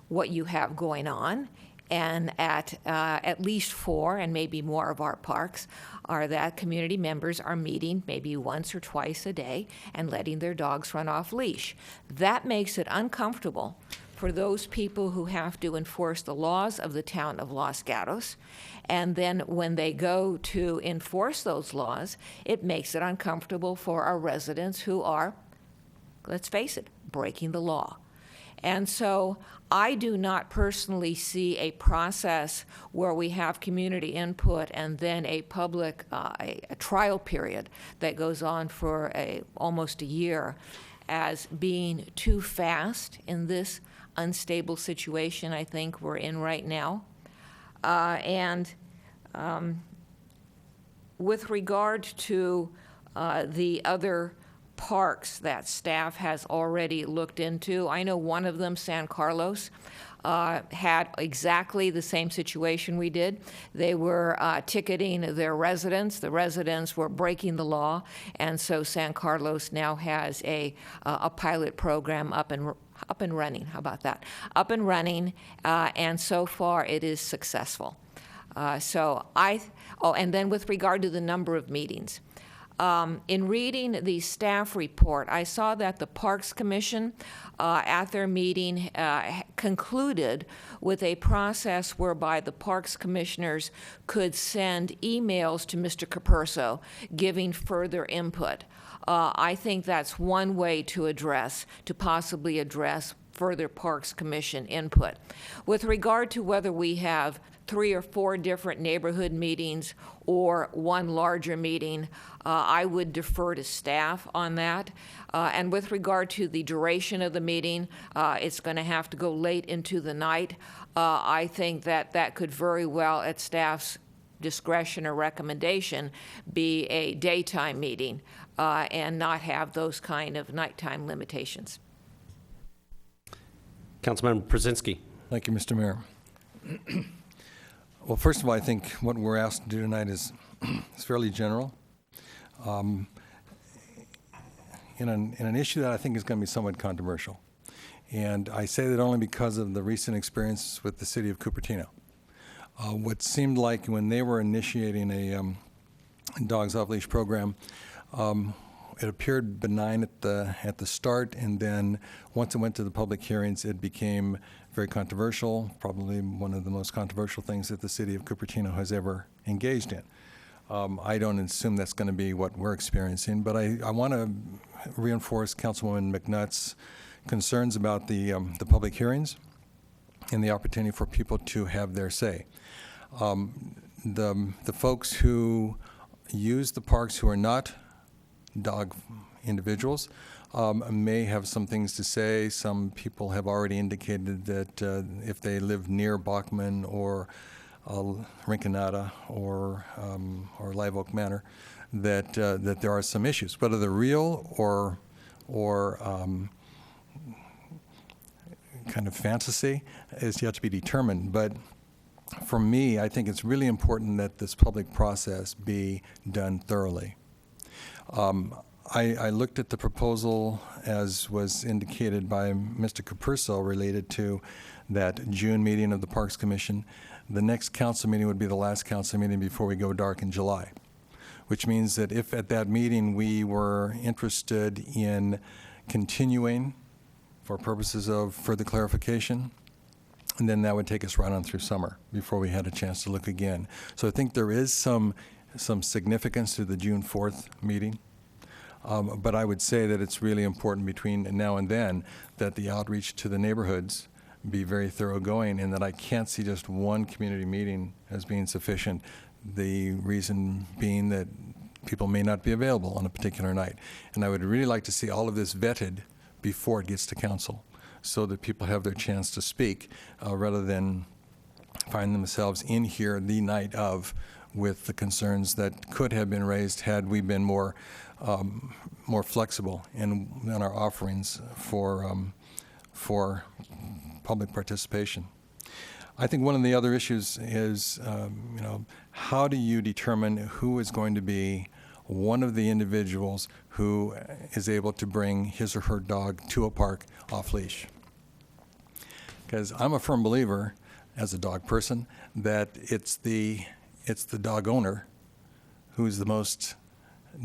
What you have going on, and at least 4 and maybe more of our parks, are that community members are meeting maybe once or twice a day and letting their dogs run off leash. That makes it uncomfortable for those people who have to enforce the laws of the town of Los Gatos. And then when they go to enforce those laws, it makes it uncomfortable for our residents who are, let's face it, breaking the law. And so I do not personally see a process where we have community input and then a public a trial period that goes on for almost a year as being too fast in this unstable situation I think we're in right now. With regard to the other parks that staff has already looked into, I know one of them, San Carlos, had exactly the same situation we did. They were ticketing their residents. The residents were breaking the law, and so San Carlos now has a pilot program up and running. How about that? Up and running, and so far it is successful. And then with regard to the number of meetings, in reading the staff report, I saw that the Parks Commission at their meeting concluded with a process whereby the Parks Commissioners could send emails to Mr. Capurso giving further input. I think that's one way to possibly address further Parks Commission input. With regard to whether we have 3 or 4 different neighborhood meetings or one larger meeting, I would defer to staff on that. And with regard to the duration of the meeting, it's going to have to go late into the night. I think that could very well, at staff's discretion or recommendation, be a daytime meeting and not have those kind of nighttime limitations. Councilmember Brzezinski. Thank you, Mr. Mayor. Well, first of all, I think what we're asked to do tonight is fairly general. In an issue that I think is going to be somewhat controversial. And I say that only because of the recent experience with the city of Cupertino. What seemed like when they were initiating a dogs off leash program, it appeared benign at the start, and then once it went to the public hearings, it became very controversial, probably one of the most controversial things that the city of Cupertino has ever engaged in. I don't assume that's going to be what we're experiencing, but I want to reinforce Councilwoman McNutt's concerns about the public hearings and the opportunity for people to have their say. The folks who use the parks who are not dog individuals may have some things to say. Some people have already indicated that if they live near Bachman or Rinconada or Live Oak Manor, that there are some issues. Whether they're real or kind of fantasy is yet to be determined. But for me, I think it's really important that this public process be done thoroughly. I looked at the proposal, as was indicated by Mr. Capurso, related to that June meeting of the Parks Commission. The next council meeting would be the last council meeting before we go dark in July, which means that if at that meeting we were interested in continuing for purposes of further clarification, and then that would take us right on through summer before we had a chance to look again. So I think there is some significance to the June 4th meeting. But I would say that it's really important between now and then that the outreach to the neighborhoods be very thoroughgoing, and that I can't see just one community meeting as being sufficient. The reason being that people may not be available on a particular night. And I would really like to see all of this vetted before it gets to council, so that people have their chance to speak rather than find themselves in here the night of with the concerns that could have been raised had we been more flexible in our offerings for public participation. I think one of the other issues is, how do you determine who is going to be one of the individuals who is able to bring his or her dog to a park off leash? Because I'm a firm believer, as a dog person, that it's the dog owner who's the most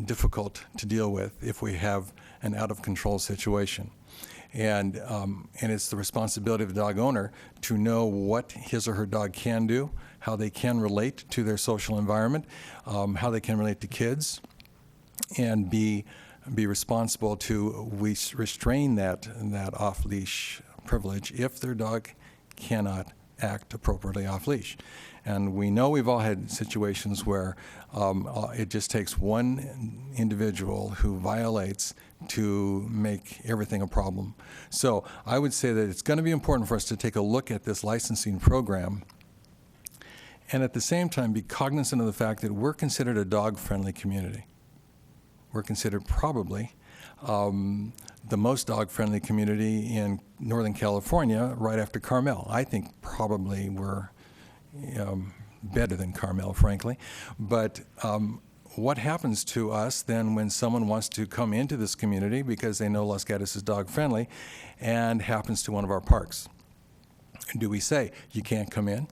difficult to deal with if we have an out-of-control situation. And it's the responsibility of the dog owner to know what his or her dog can do, how they can relate to their social environment, how they can relate to kids, and be responsible to restrain that off-leash privilege if their dog cannot act appropriately off-leash. And we know we've all had situations where it just takes one individual who violates to make everything a problem. So I would say that it's going to be important for us to take a look at this licensing program, and at the same time be cognizant of the fact that we're considered a dog-friendly community. We're considered probably the most dog-friendly community in Northern California, right after Carmel. I think probably we're better than Carmel, frankly. But what happens to us then when someone wants to come into this community because they know Los Gatos is dog-friendly and happens to one of our parks? Do we say, you can't come in?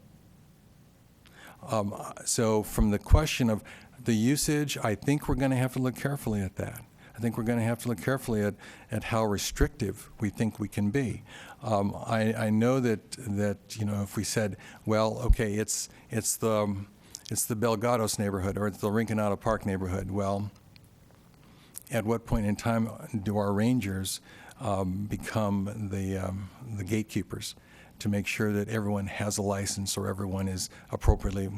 So from the question of the usage, I think we're going to have to look carefully at that. I think we're going to have to look carefully at how restrictive we think we can be. I know that if we said, well, okay, it's the Gatos neighborhood or it's the Rinconada Park neighborhood. Well, at what point in time do our rangers become the gatekeepers to make sure that everyone has a license or everyone is appropriately,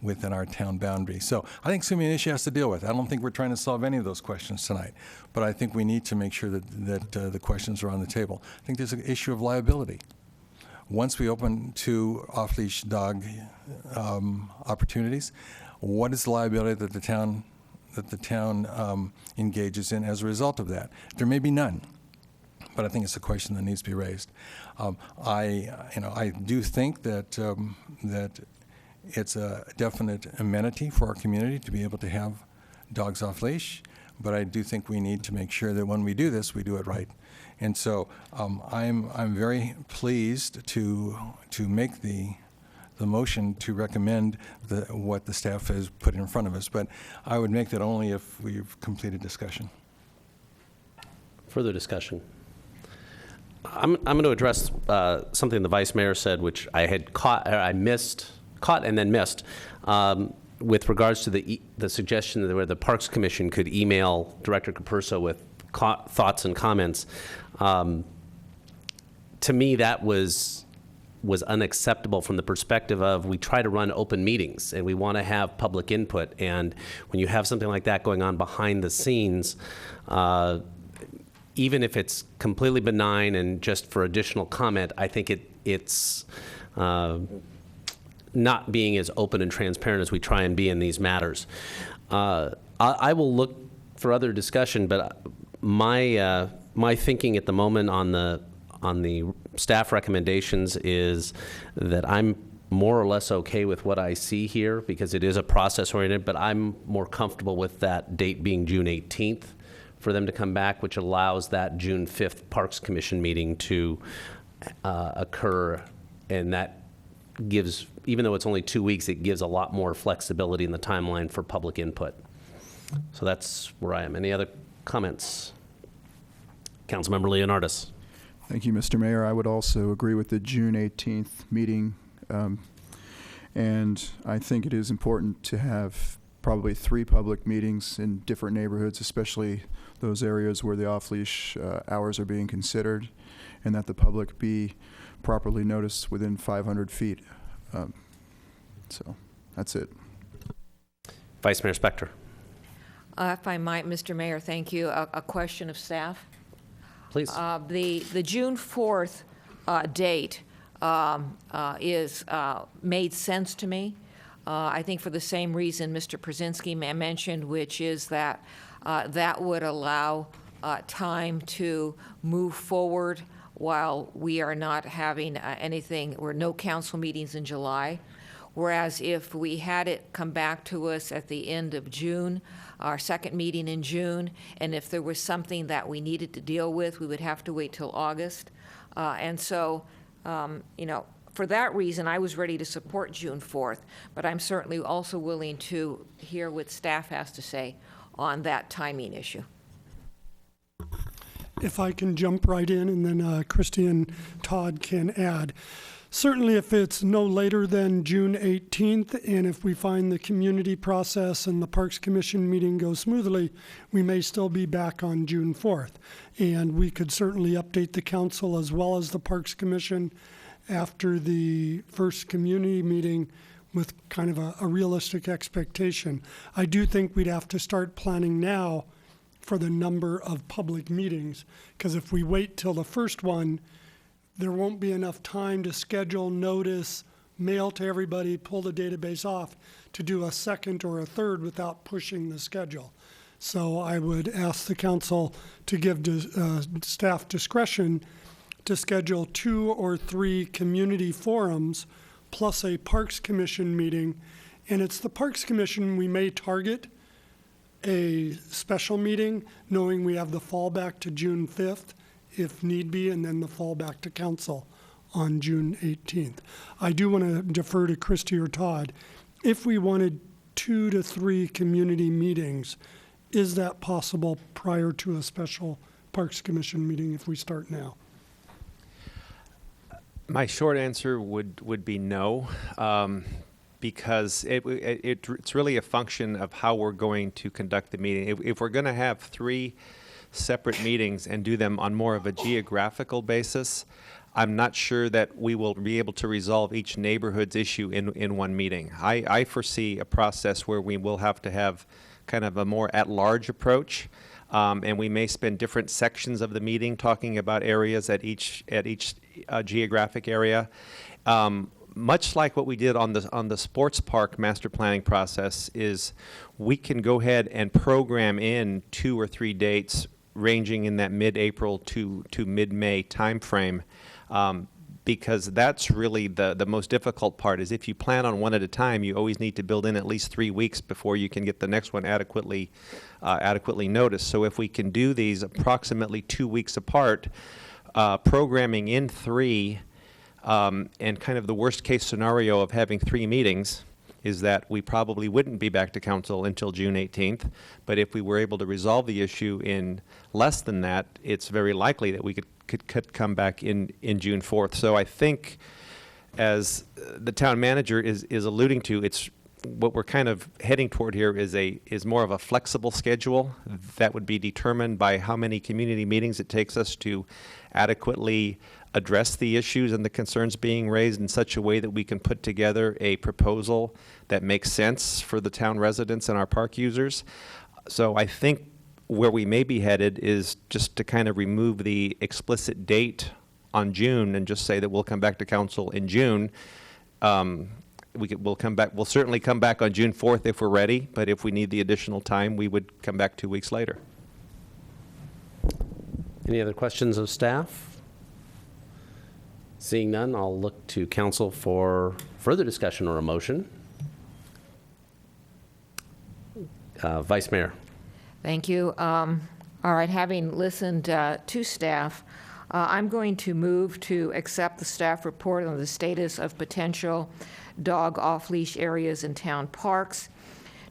within our town boundary? So I think Sumi Inishi has to deal with. I don't think we're trying to solve any of those questions tonight, but I think we need to make sure that the questions are on the table. I think there's an issue of liability. Once we open to off-leash dog opportunities, what is the liability that the town engages in as a result of that? There may be none, but I think it's a question that needs to be raised. I do think that that it's a definite amenity for our community to be able to have dogs off leash, but I do think we need to make sure that when we do this, we do it right. And so I'm very pleased to make the motion to recommend what the staff has put in front of us, but I would make that only if we've completed discussion. Further discussion. I'm going to address something the Vice Mayor said, which I had caught and then missed, with regards to the suggestion that where the Parks Commission could email Director Capurso with thoughts and comments. to me, that was unacceptable from the perspective of we try to run open meetings and we want to have public input. And when you have something like that going on behind the scenes, even if it's completely benign and just for additional comment, I think it's not being as open and transparent as we try and be in these matters. I will look for other discussion, but my thinking at the moment on the staff recommendations is that I'm more or less okay with what I see here because it is a process oriented, but I'm more comfortable with that date being June 18th for them to come back, which allows that June 5th Parks Commission meeting to occur. And that gives, even though it's only 2 weeks, it gives a lot more flexibility in the timeline for public input. So that's where I am. Any other comments? Councilmember Leonardis. Thank you, Mr. Mayor. I would also agree with the June 18th meeting. And I think it is important to have probably 3 public meetings in different neighborhoods, especially those areas where the off-leash hours are being considered, and that the public be properly noticed within 500 feet. So that's it. Vice Mayor Spector. If I might, Mr. Mayor, thank you. A question of staff. Please. The June 4th date is made sense to me. I think for the same reason Mr. Przinski mentioned, which is that that would allow time to move forward while we are not having anything or no council meetings in July. Whereas if we had it come back to us at the end of June, our second meeting in June, and if there was something that we needed to deal with, we would have to wait till August. And so, for that reason, I was ready to support June 4th, but I'm certainly also willing to hear what staff has to say on that timing issue. If I can jump right in, and then Christy and Todd can add. Certainly if it's no later than June 18th, and if we find the community process and the Parks Commission meeting goes smoothly, we may still be back on June 4th. And we could certainly update the council as well as the Parks Commission after the first community meeting with kind of a realistic expectation. I do think we'd have to start planning now for the number of public meetings, because if we wait till the first one, there won't be enough time to schedule, notice, mail to everybody, pull the database off to do a second or a third without pushing the schedule. So I would ask the council to give staff discretion to schedule 2 or 3 community forums plus a Parks Commission meeting. And it's the Parks Commission we may target a special meeting, knowing we have the fallback to June 5th. If need be, and then the fallback to council on June 18th. I do want to defer to Christy or Todd. If we wanted 2 to 3 community meetings, is that possible prior to a special Parks Commission meeting if we start now? My short answer would be no, because it's really a function of how we're going to conduct the meeting. If we're going to have 3 separate meetings and do them on more of a geographical basis, I'm not sure that we will be able to resolve each neighborhood's issue in one meeting. I foresee a process where we will have to have kind of a more at-large approach, and we may spend different sections of the meeting talking about areas at each geographic area. Much like what we did on the sports park master planning process, is we can go ahead and program in 2 or 3 dates ranging in that mid-April to mid-May timeframe, because that's really the most difficult part. Is if you plan on one at a time, you always need to build in at least 3 weeks before you can get the next one adequately noticed. So if we can do these approximately 2 weeks apart, programming in 3, and kind of the worst case scenario of having 3 meetings is that we probably wouldn't be back to council until June 18th. But if we were able to resolve the issue in less than that, it's very likely that we could come back in June 4th. So I think, as the town manager is alluding to, what we're kind of heading toward here is more of a flexible schedule that would be determined by how many community meetings it takes us to adequately address the issues and the concerns being raised in such a way that we can put together a proposal that makes sense for the town residents and our park users. So I think where we may be headed is just to kind of remove the explicit date on June and just say that we'll come back to council in June. We'll come back. We'll certainly come back on June 4th if we're ready, but if we need the additional time, we would come back 2 weeks later. Any other questions of staff? Seeing none, I'll look to council for further discussion or a motion. Vice Mayor. Thank you. All right, having listened to staff, I'm going to move to accept the staff report on the status of potential dog off-leash areas in town parks,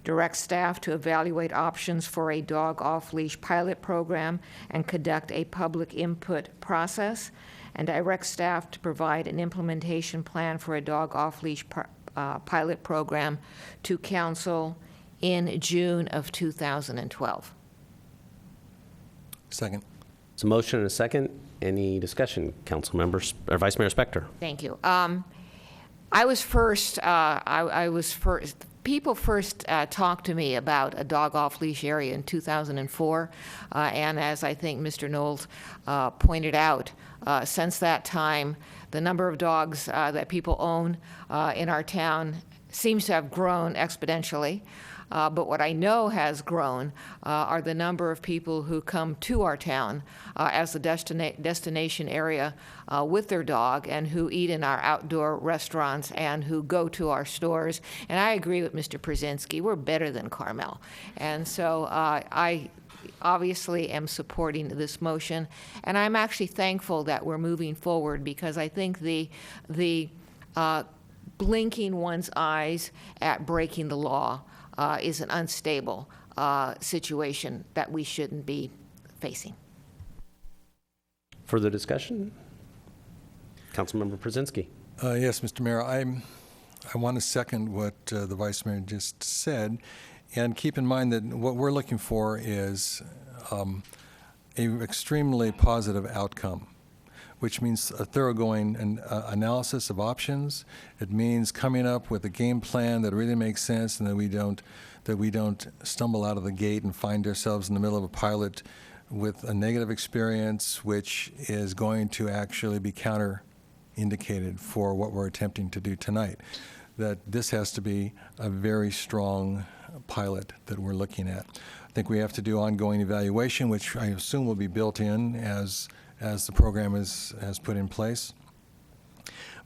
direct staff to evaluate options for a dog off-leash pilot program and conduct a public input process, and direct staff to provide an implementation plan for a dog off-leash pilot program to council in June of 2012. Second. It's a motion and a second. Any discussion, council members, or Vice Mayor Spector? Thank you. I was first, people first talked to me about a dog off-leash area in 2004, and as I think Mr. Knowles pointed out, since that time, the number of dogs that people own in our town seems to have grown exponentially. But what I know has grown are the number of people who come to our town as the destination area with their dog and who eat in our outdoor restaurants and who go to our stores. And I agree with Mr. Przinski, we're better than Carmel. And so I obviously am supporting this motion. And I'm actually thankful that we're moving forward because I think the blinking one's eyes at breaking the law is an unstable situation that we shouldn't be facing. Further discussion? Councilmember Przinski. Yes, Mr. Mayor, I want to second what the Vice Mayor just said, and keep in mind that what we're looking for is an extremely positive outcome, which means a thoroughgoing analysis of options. It means coming up with a game plan that really makes sense and that we don't stumble out of the gate and find ourselves in the middle of a pilot with a negative experience, which is going to actually be counter-indicated for what we're attempting to do tonight. That this has to be a very strong pilot that we're looking at. I think we have to do ongoing evaluation, which I assume will be built in as the program is put in place.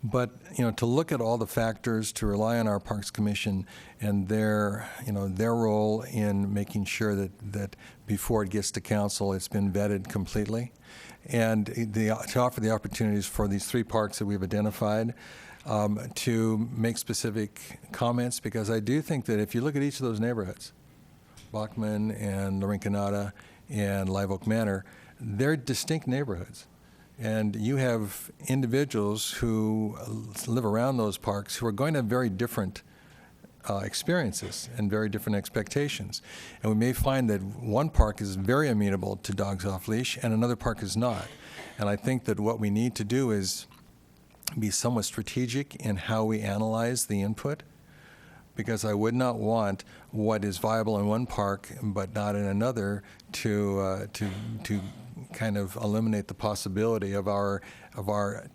But to look at all the factors, to rely on our Parks Commission and their role in making sure that before it gets to council, it's been vetted completely, and to offer the opportunities for these 3 parks that we've identified to make specific comments, because I do think that if you look at each of those neighborhoods, Bachman and La Rinconada and Live Oak Manor, they're distinct neighborhoods. And you have individuals who live around those parks who are going to have very different experiences and very different expectations. And we may find that one park is very amenable to dogs off leash and another park is not. And I think that what we need to do is be somewhat strategic in how we analyze the input, because I would not want what is viable in one park but not in another to kind of eliminate the possibility of our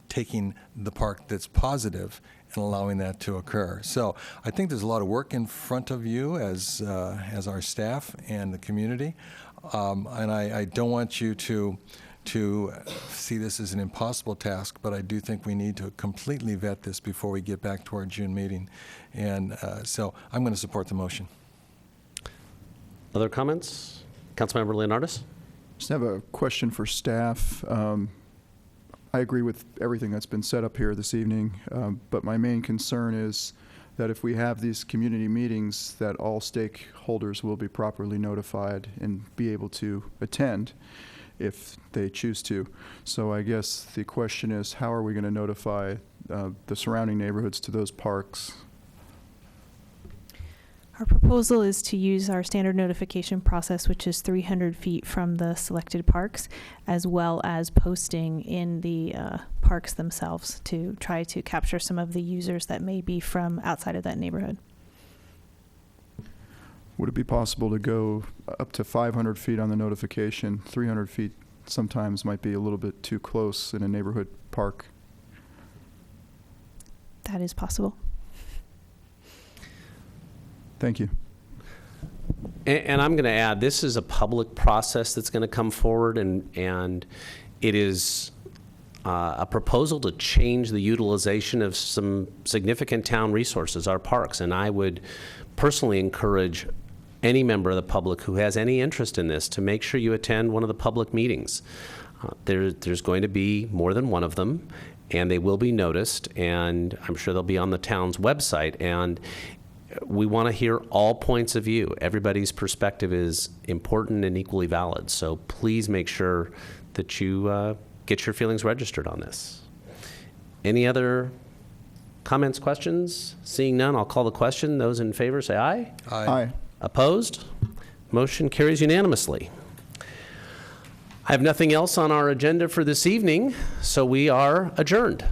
taking the park that's positive and allowing that to occur. So I think there's a lot of work in front of you as our staff and the community, and I don't want you to see this as an impossible task, but I do think we need to completely vet this before we get back to our June meeting. And so I'm going to support the motion. Other comments? Councilmember Leonardis? Just have a question for staff. I agree with everything that's been said up here this evening, but my main concern is that if we have these community meetings, that all stakeholders will be properly notified and be able to attend if they choose to. So I guess the question is, how are we going to notify the surrounding neighborhoods to those parks? Our proposal is to use our standard notification process, which is 300 feet from the selected parks, as well as posting in the parks themselves to try to capture some of the users that may be from outside of that neighborhood. Would it be possible to go up to 500 feet on the notification? 300 feet sometimes might be a little bit too close in a neighborhood park. That is possible. Thank you. And I'm going to add, this is a public process that's going to come forward, and it is a proposal to change the utilization of some significant town resources, our parks. And I would personally encourage any member of the public who has any interest in this to make sure you attend one of the public meetings. There's going to be more than one of them, and they will be noticed, and I'm sure they'll be on the town's website. And we want to hear all points of view. Everybody's perspective is important and equally valid. So please make sure that you get your feelings registered on this. Any other comments, questions? Seeing none, I'll call the question. Those in favor say aye. Aye. Aye. Opposed? Motion carries unanimously. I have nothing else on our agenda for this evening, so we are adjourned.